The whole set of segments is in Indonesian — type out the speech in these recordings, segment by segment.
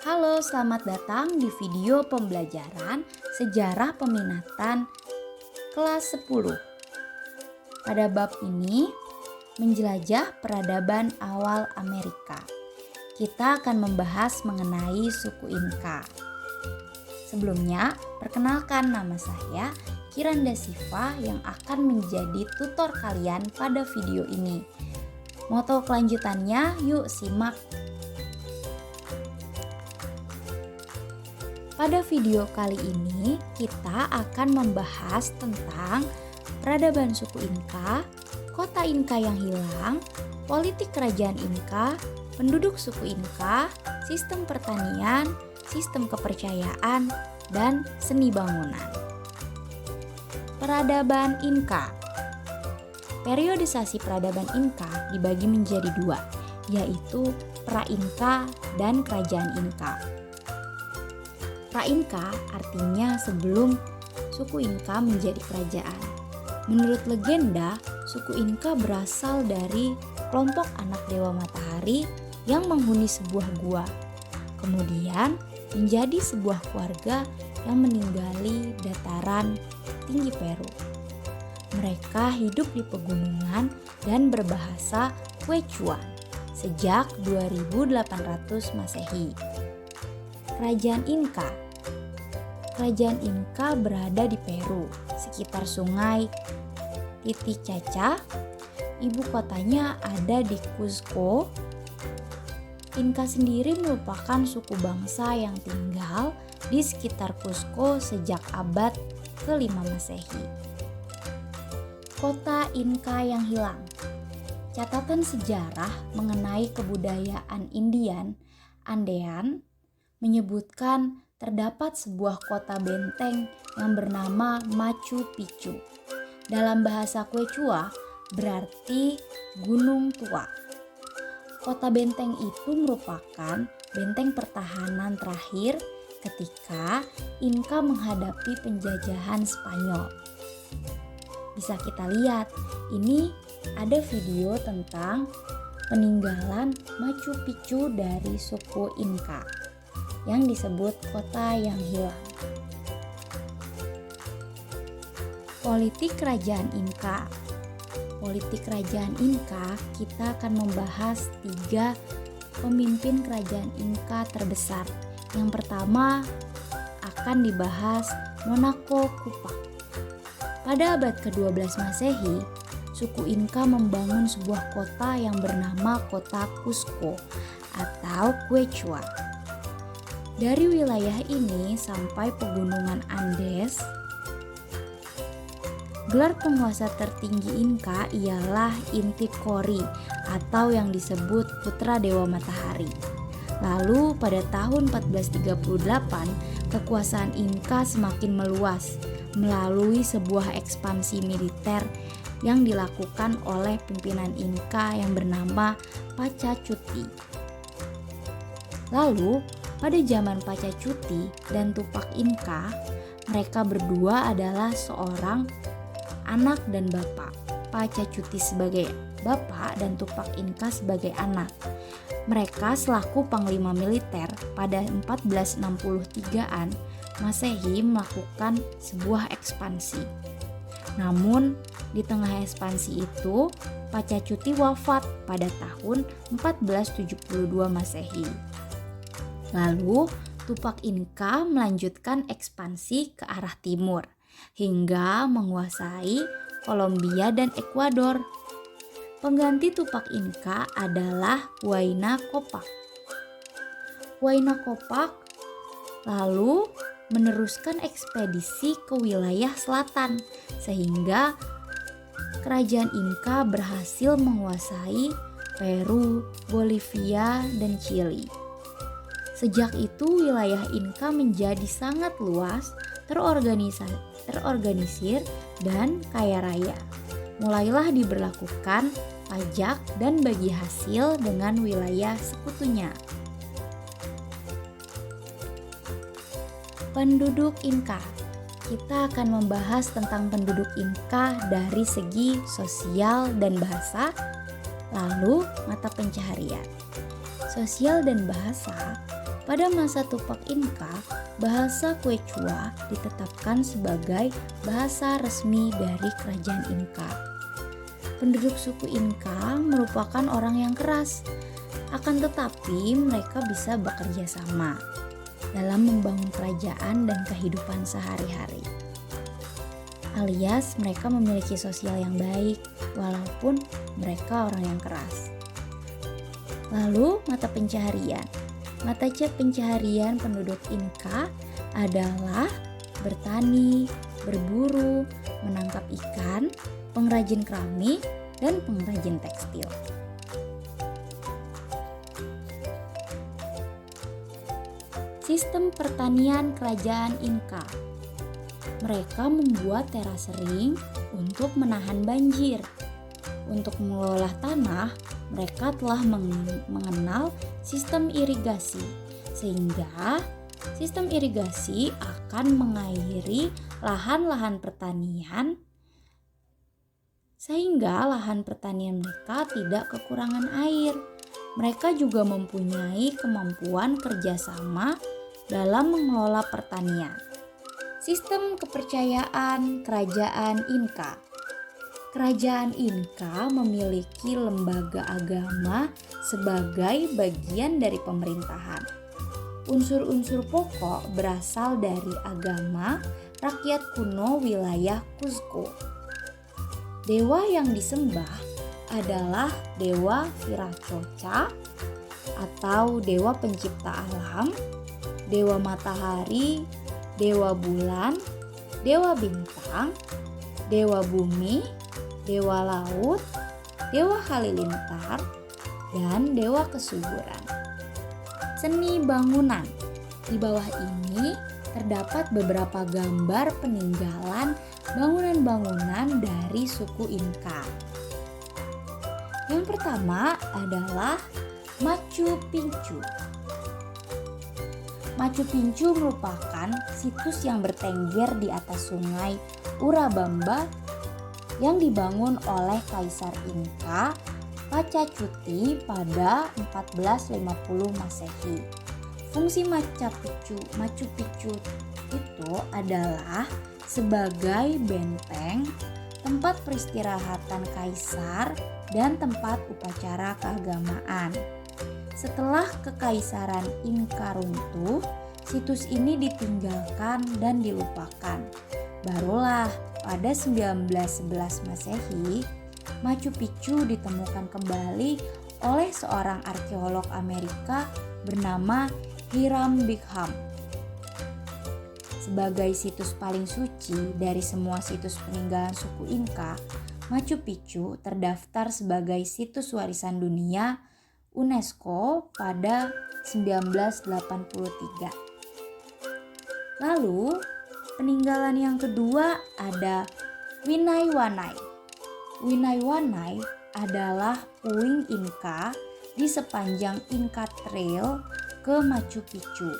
Halo, selamat datang di video pembelajaran Sejarah Peminatan kelas 10. Pada bab ini, menjelajah peradaban awal Amerika. Kita akan membahas mengenai suku Inka. Sebelumnya, perkenalkan nama saya Kiranda Siva yang akan menjadi tutor kalian pada video ini. Moto kelanjutannya, yuk simak. Pada video kali ini kita akan membahas tentang peradaban suku Inka, kota Inka yang hilang, politik kerajaan Inka, penduduk suku Inka, sistem pertanian, sistem kepercayaan, dan seni bangunan. Peradaban Inka. Periodisasi peradaban Inka dibagi menjadi dua, yaitu pra-Inka dan kerajaan Inka. Pra-Inka artinya sebelum suku Inka menjadi kerajaan. Menurut legenda, suku Inka berasal dari kelompok anak dewa matahari yang menghuni sebuah gua. Kemudian menjadi sebuah keluarga yang meninggali dataran tinggi Peru. Mereka hidup di pegunungan dan berbahasa Quechua sejak 2800 Masehi. Kerajaan Inka. Kerajaan Inka berada di Peru, sekitar sungai Titicaca. Ibu kotanya ada di Cusco. Inka sendiri merupakan suku bangsa yang tinggal di sekitar Cusco sejak abad ke-5 Masehi. Kota Inka yang hilang. Catatan sejarah mengenai kebudayaan Andean menyebutkan terdapat sebuah kota benteng yang bernama Machu Picchu. Dalam bahasa Quechua berarti gunung tua. Kota benteng itu merupakan benteng pertahanan terakhir ketika Inka menghadapi penjajahan Spanyol. Bisa kita lihat, ini ada video tentang peninggalan Machu Picchu dari suku Inka yang disebut kota yang hilang. Politik kerajaan Inka. Politik kerajaan Inka, kita akan membahas 3 pemimpin kerajaan Inka terbesar. Yang pertama akan dibahas Monaco Kupak. Pada abad ke-12 Masehi, suku Inka membangun sebuah kota yang bernama kota Cusco atau Quechua. Dari wilayah ini sampai pegunungan Andes, gelar penguasa tertinggi Inka ialah Inti-Corí atau yang disebut Putra Dewa Matahari. Lalu pada tahun 1438, kekuasaan Inka semakin meluas melalui sebuah ekspansi militer yang dilakukan oleh pimpinan Inka yang bernama Pachacuti. Lalu pada zaman Pachacuti dan Tupac Inka, mereka berdua adalah seorang anak dan bapak. Pachacuti sebagai bapak dan Tupac Inka sebagai anak. Mereka selaku panglima militer pada 1463-an Masehi melakukan sebuah ekspansi. Namun di tengah ekspansi itu, Pachacuti wafat pada tahun 1472 Masehi. Lalu Tupac Inka melanjutkan ekspansi ke arah timur hingga menguasai Kolombia dan Ekuador. Pengganti Tupac Inka adalah Huayna Capac. Huayna Capac lalu meneruskan ekspedisi ke wilayah selatan sehingga kerajaan Inka berhasil menguasai Peru, Bolivia, dan Chili. Sejak itu wilayah Inka menjadi sangat luas, terorganisir, dan kaya raya. Mulailah diberlakukan pajak dan bagi hasil dengan wilayah sekutunya. Penduduk Inka. Kita akan membahas tentang penduduk Inka dari segi sosial dan bahasa, lalu mata pencaharian. Sosial dan bahasa. Pada masa Tupac Inca, bahasa Quechua ditetapkan sebagai bahasa resmi dari kerajaan Inca. Penduduk suku Inca merupakan orang yang keras, akan tetapi mereka bisa bekerja sama dalam membangun kerajaan dan kehidupan sehari-hari. Alias mereka memiliki sosial yang baik walaupun mereka orang yang keras. Lalu mata pencaharian. Mata pencaharian penduduk Inca adalah bertani, berburu, menangkap ikan, pengrajin keramik, dan pengrajin tekstil. Sistem pertanian kerajaan Inca. Mereka membuat terase ring untuk menahan banjir. Untuk mengelola tanah, mereka telah mengenal sistem irigasi, sehingga sistem irigasi akan mengairi lahan-lahan pertanian, sehingga lahan pertanian mereka tidak kekurangan air. Mereka juga mempunyai kemampuan kerjasama dalam mengelola pertanian. Sistem kepercayaan kerajaan Inca. Kerajaan Inca memiliki lembaga agama sebagai bagian dari pemerintahan. Unsur-unsur pokok berasal dari agama rakyat kuno wilayah Cusco. Dewa yang disembah adalah Dewa Viracocha atau Dewa Pencipta Alam, Dewa Matahari, Dewa Bulan, Dewa Bintang, Dewa Bumi, Dewa Laut, Dewa Halilintar, dan Dewa Kesuburan. Seni bangunan. Di bawah ini terdapat beberapa gambar peninggalan bangunan-bangunan dari suku Inca. Yang pertama adalah Machu Picchu. Machu Picchu merupakan situs yang bertengger di atas sungai Urubamba yang dibangun oleh Kaisar Inca Pachacuti pada 1450 Masehi. Fungsi Machu Picchu itu adalah sebagai benteng, tempat peristirahatan kaisar, dan tempat upacara keagamaan. Setelah kekaisaran Inca runtuh, situs ini ditinggalkan dan dilupakan. Barulah pada 1911 Masehi, Machu Picchu ditemukan kembali oleh seorang arkeolog Amerika bernama Hiram Bingham. Sebagai situs paling suci dari semua situs peninggalan suku Inca, Machu Picchu terdaftar sebagai situs warisan dunia UNESCO pada 1983. Lalu, peninggalan yang kedua ada Winaiwanai. Winaiwanai adalah puing Inca di sepanjang Inca Trail ke Machu Picchu.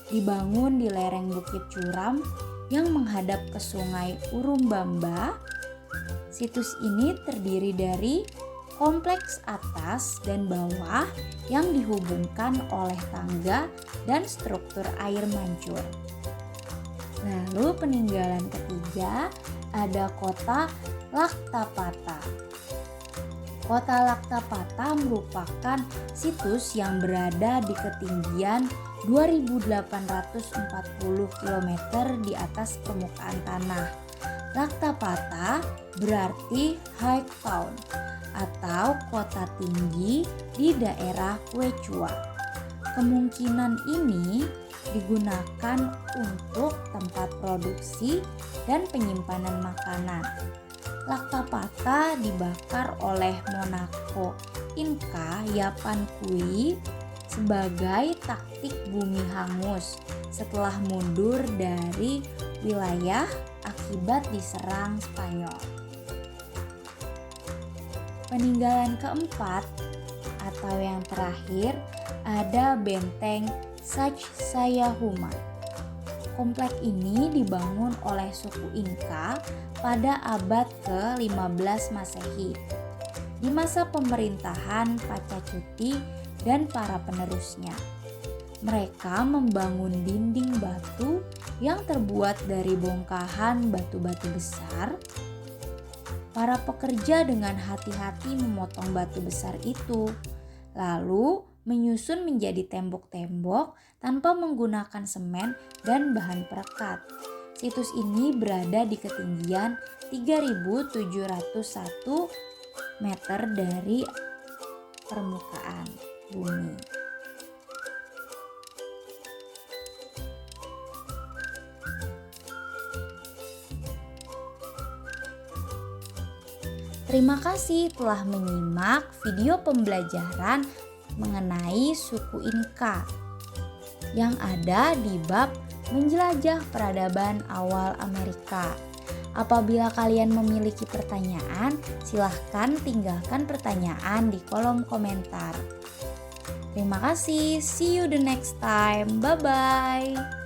Dibangun di lereng bukit curam yang menghadap ke sungai Urubamba. Situs ini terdiri dari kompleks atas dan bawah yang dihubungkan oleh tangga dan struktur air mancur. Lalu peninggalan ketiga ada kota Laktapata. Kota Laktapata merupakan situs yang berada di ketinggian 2.840 km di atas permukaan tanah. Laktapata berarti high town atau kota tinggi di daerah Quechua. Kemungkinan ini digunakan untuk tempat produksi dan penyimpanan makanan. Laktapata dibakar oleh monarko Inca Yapankui sebagai taktik bumi hangus setelah mundur dari wilayah akibat diserang Spanyol. Peninggalan keempat atau yang terakhir ada benteng Sacsayhuaman. Kompleks ini dibangun oleh suku Inca pada abad ke-15 Masehi. Di masa pemerintahan Pachacuti dan para penerusnya. Mereka membangun dinding batu yang terbuat dari bongkahan batu-batu besar. Para pekerja dengan hati-hati memotong batu besar itu, lalu menyusun menjadi tembok-tembok tanpa menggunakan semen dan bahan perekat. Situs ini berada di ketinggian 3.701 meter dari permukaan bumi. Terima kasih telah menyimak video pembelajaran mengenai suku Inka yang ada di bab menjelajah peradaban awal Amerika. Apabila kalian memiliki pertanyaan, silahkan tinggalkan pertanyaan di kolom komentar. Terima kasih, see you the next time, bye-bye.